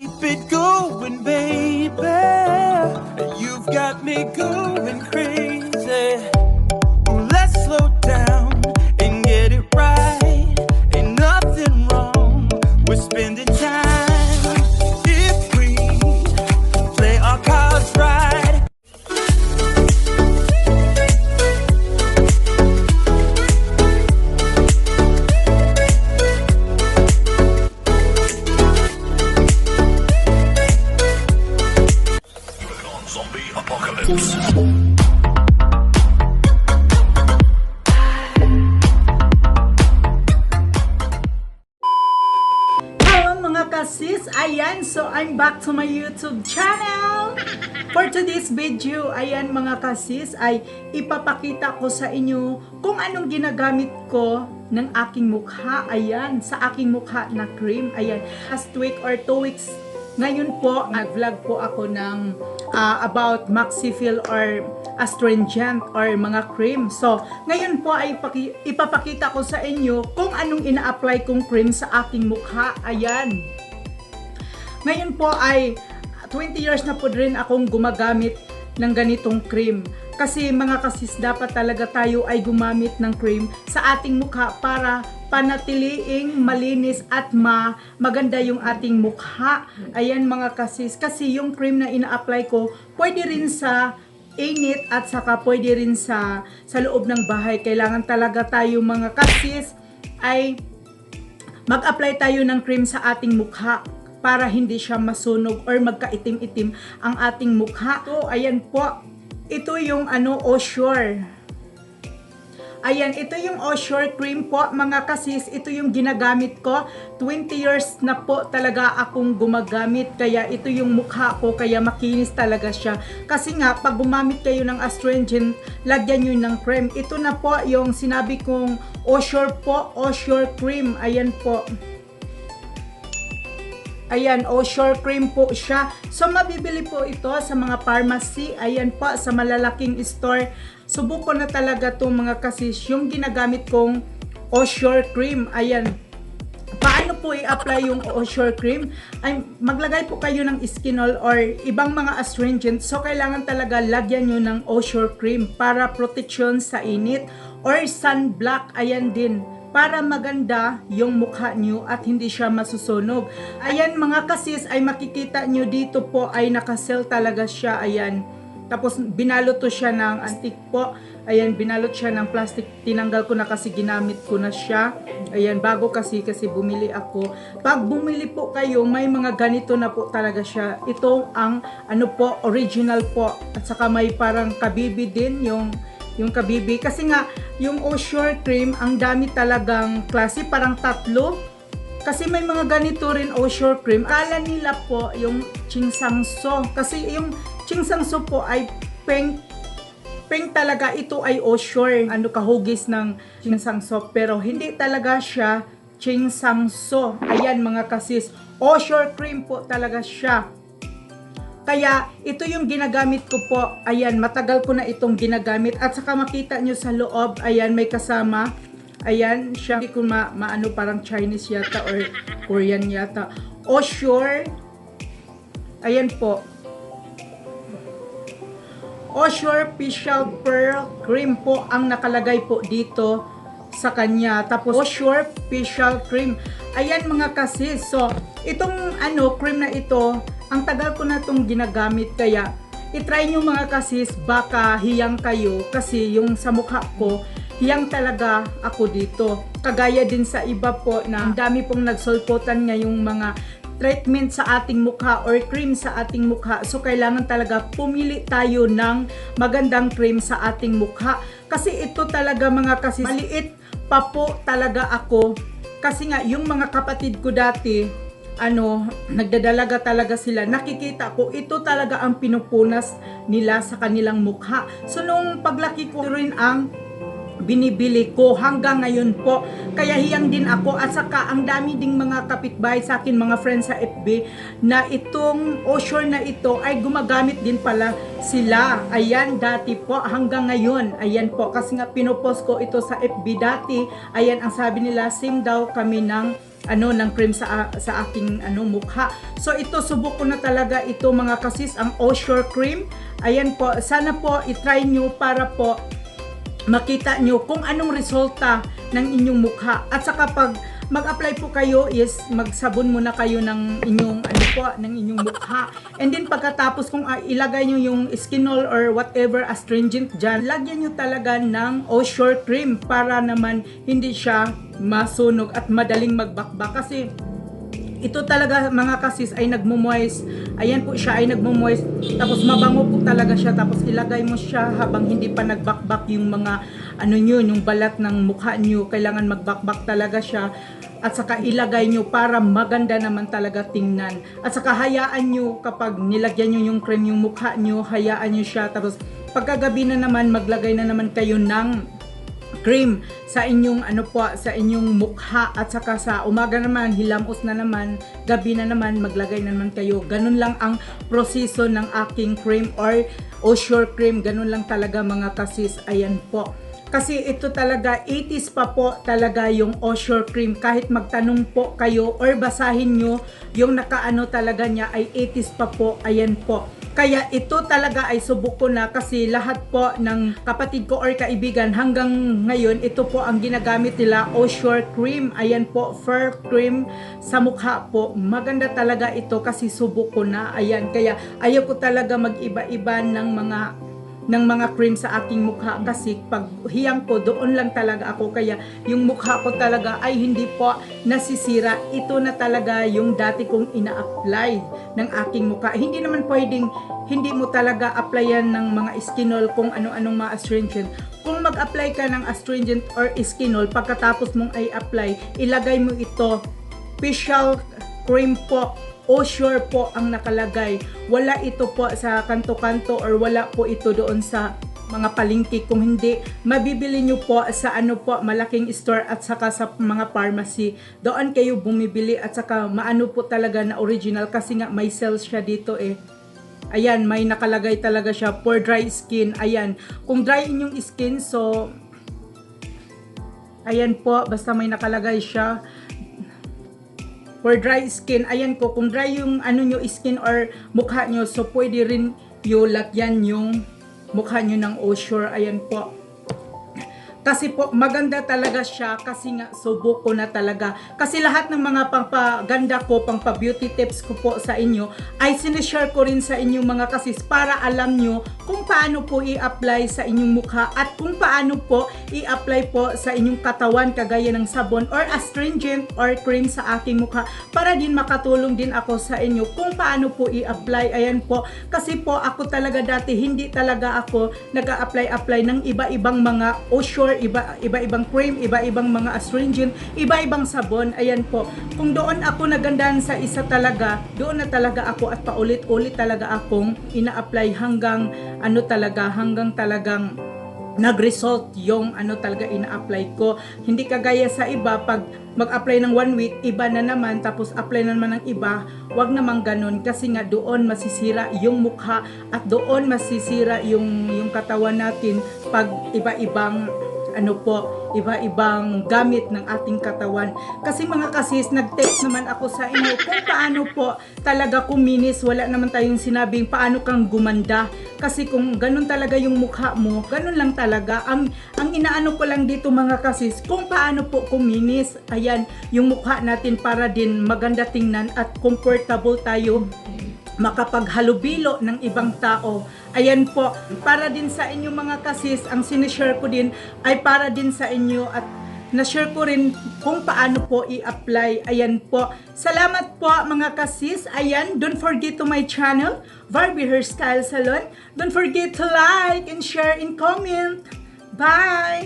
Keep it going, baby. You've got me going crazy. Let's slow down and get it right. Ain't nothing wrong with spending time if we play our cards right. Zombie apocalypse. Hello mga kasis! Ayan, so I'm back to my YouTube channel! For today's video, ayan mga kasis, ay ipapakita ko sa inyo kung anong ginagamit ko ng aking mukha. Ayan, sa aking mukha na cream. Ayan, last week or 2 weeks ngayon po, nag-vlog po ako ng about Maxifil or astringent or mga cream. So, ngayon po ay ipapakita ko sa inyo kung anong ina-apply kong cream sa aking mukha. Ayan. Ngayon po ay 20 years na po rin akong gumagamit ng ganitong cream. Kasi mga kasis, dapat talaga tayo ay gumamit ng cream sa ating mukha para panatiliing malinis at maganda yung ating mukha. Ayan mga kasis, kasi yung cream na ina-apply ko, pwede rin sa init at saka pwede rin sa loob ng bahay. Kailangan talaga tayo mga kasis ay mag-apply tayo ng cream sa ating mukha para hindi siya masunog or magkaitim-itim ang ating mukha. So, ayan po, ito yung Osure. Ayan, ito yung Osure cream po mga kasis. Ito yung ginagamit ko. 20 years na po talaga akong gumagamit. Kaya ito yung mukha ko. Kaya makinis talaga siya. Kasi nga, pag gumamit kayo ng astringent, lagyan nyo ng cream. Ito na po yung sinabi kong Osure po. Osure cream. Ayan po. Ayan, Osure cream po siya. So, mabibili po ito sa mga pharmacy. Ayan po, sa malalaking store. Subuko na talaga itong mga kasis. Yung ginagamit kong Osure cream. Ayan. Paano po i-apply yung Osure cream? Ay, maglagay po kayo ng Skinol or ibang mga astringent. So, kailangan talaga lagyan nyo ng Osure cream para protection sa init or sunblock. Ayan din, para maganda yung mukha nyo at hindi siya masusunog. Ayan mga kasis, ay makikita nyo dito po ay nakasell talaga siya. Ayan. Tapos binalot to siya ng stick po. Ayan, binalot siya ng plastic. Tinanggal ko na kasi ginamit ko na siya. Ayan, bago kasi bumili ako. Pag bumili po kayo, may mga ganito na po talaga siya. Ito ang po, original po. At saka may parang kabibi din yung kabibi. Kasi nga, yung Osure cream, ang dami talagang klase, parang 3. Kasi may mga ganito rin Osure cream. Akala nila po yung Chingsangso. Kasi yung Chingsangso po ay pink talaga. Ito ay Osure. Kahugis ng Chingsangso. Pero hindi talaga siya Chingsangso. Ayan mga kasis. Osure cream po talaga siya. Kaya, ito yung ginagamit ko po. Ayan, matagal ko na itong ginagamit. At saka makita nyo sa loob, ayan, may kasama. Ayan, siya, hindi ko maano, parang Chinese yata or Korean yata. Osure. Ayan po. Osure Facial Pearl Cream po ang nakalagay po dito sa kanya. Tapos, Osure Facial Cream. Ayan mga kasis. So, itong cream na ito, ang tagal ko na itong ginagamit, kaya itry nyo mga kasis, baka hiyang kayo kasi yung sa mukha ko, hiyang talaga ako dito. Kagaya din sa iba po na ang dami pong nagsulputan ngayong mga treatment sa ating mukha or cream sa ating mukha. So, kailangan talaga pumili tayo ng magandang cream sa ating mukha. Kasi ito talaga mga kasis, maliit pa po talaga ako. Kasi nga, yung mga kapatid ko dati, nagdadalaga talaga sila. Nakikita ko, ito talaga ang pinupunas nila sa kanilang mukha. So, nung paglaki ko rin ang binibili ko hanggang ngayon po. Kaya hiyang din ako at saka ang dami ding mga kapitbahay sa akin, mga friends sa FB na itong Osure na ito ay gumagamit din pala sila. Ayan, dati po hanggang ngayon. Ayan po, kasi nga pinopost ko ito sa FB dati. Ayan, ang sabi nila, same daw kami ng ng cream sa aking mukha. So ito, subok ko na talaga ito mga kasis, ang Osure cream. Ayan po, sana po i-try nyo para po makita nyo kung anong resulta ng inyong mukha. At saka pag mag-apply po kayo is magsabon muna kayo ng inyong ng inyong mukha. And then pagkatapos kung ilagay nyo yung skinol or whatever astringent dyan, lagyan nyo talaga ng Osure cream para naman hindi siya masunog at madaling magbakbak. Kasi ito talaga mga kasis ay nagmo-moist. Ayan po siya ay nagmo-moist. Tapos mabango po talaga siya. Tapos ilagay mo siya habang hindi pa nagbakbak yung mga yung balat ng mukha nyo. Kailangan magbakbak talaga siya. At saka ilagay nyo para maganda naman talaga tingnan. At saka hayaan nyo kapag nilagyan nyo yung cream yung mukha nyo, hayaan nyo siya. Tapos pagkagabi na naman, maglagay na naman kayo ng cream sa inyong sa inyong mukha. At saka sa umaga naman, hilamos na naman, gabi na naman, maglagay na naman kayo. Ganun lang ang proseso ng aking cream or Osure cream. Ganun lang talaga mga kasis. Ayan po. Kasi ito talaga, 80s pa po talaga yung Osure cream. Kahit magtanong po kayo or basahin nyo, yung nakaano talaga niya ay 80s pa po. Ayan po. Kaya ito talaga ay subok ko na kasi lahat po ng kapatid ko or kaibigan hanggang ngayon, ito po ang ginagamit nila, Osure cream. Ayan po, fur cream sa mukha po. Maganda talaga ito kasi subok ko na. Ayan, kaya ayaw ko talaga mag-iba-iba ng mga cream sa aking mukha kasi pag hiyang ko doon lang talaga ako, kaya yung mukha ko talaga ay hindi po nasisira. Ito na talaga yung dati kong ina-apply ng aking mukha. Hindi naman pwedeng hindi mo talaga applyan ng mga skinol kung ano-anong mga astringent. Kung mag-apply ka ng astringent or skinol, pagkatapos mong ay apply, ilagay mo ito, facial cream po, Osure po ang nakalagay. Wala ito po sa kanto-kanto or wala po ito doon sa mga palengke. Kung hindi, mabibili nyo po sa malaking store at saka sa mga pharmacy. Doon kayo bumibili at saka maano po talaga na original kasi nga may sales siya dito eh. Ayan, may nakalagay talaga siya for dry skin. Ayan, kung dry inyong skin, so ayan po, basta may nakalagay siya for dry skin. Ayan ko, kung dry yung nyo skin or mukha nyo, so pwede rin yung lagyan yung mukha nyo ng Osure. Ayan po. Kasi po, maganda talaga siya kasi nga subok ko na talaga. Kasi lahat ng mga pangpaganda ko, pangpa-beauty tips ko po sa inyo, ay sinishare ko rin sa inyong mga kasis para alam nyo kung paano po i-apply sa inyong mukha at kung paano po i-apply po sa inyong katawan kagaya ng sabon or astringent or cream sa aking mukha para din makatulong din ako sa inyo kung paano po i-apply. Ayan po. Kasi po ako talaga dati, hindi talaga ako nag-a-apply ng iba-ibang mga Osure, iba-ibang cream, iba-ibang mga astringent, iba-ibang sabon. Ayan po. Kung doon ako nagandahan sa isa talaga, doon na talaga ako at paulit-ulit talaga akong ina-apply hanggang hanggang talagang nag-result yung talaga ina-apply ko. Hindi kagaya sa iba, pag mag-apply ng 1 week, iba na naman, tapos apply na naman ng iba. Wag naman ganun kasi nga doon masisira yung mukha at doon masisira yung katawan natin pag iba-ibang iba-ibang gamit ng ating katawan. Kasi mga kasis, nag-text naman ako sa inyo kung paano po talaga kuminis. Wala naman tayong sinabing paano kang gumanda. Kasi kung ganun talaga yung mukha mo, ganun lang talaga. Ang inaano ko lang dito mga kasis, kung paano po kuminis. Ayan, yung mukha natin para din maganda tingnan at comfortable tayo makapaghalubilo ng ibang tao. Ayan po, para din sa inyo mga kasis, ang sinishare ko din ay para din sa inyo at na-share ko rin kung paano po i-apply. Ayan po. Salamat po mga kasis. Ayan, don't forget to my channel, Barbie Hairstyle Salon. Don't forget to like and share and comment. Bye!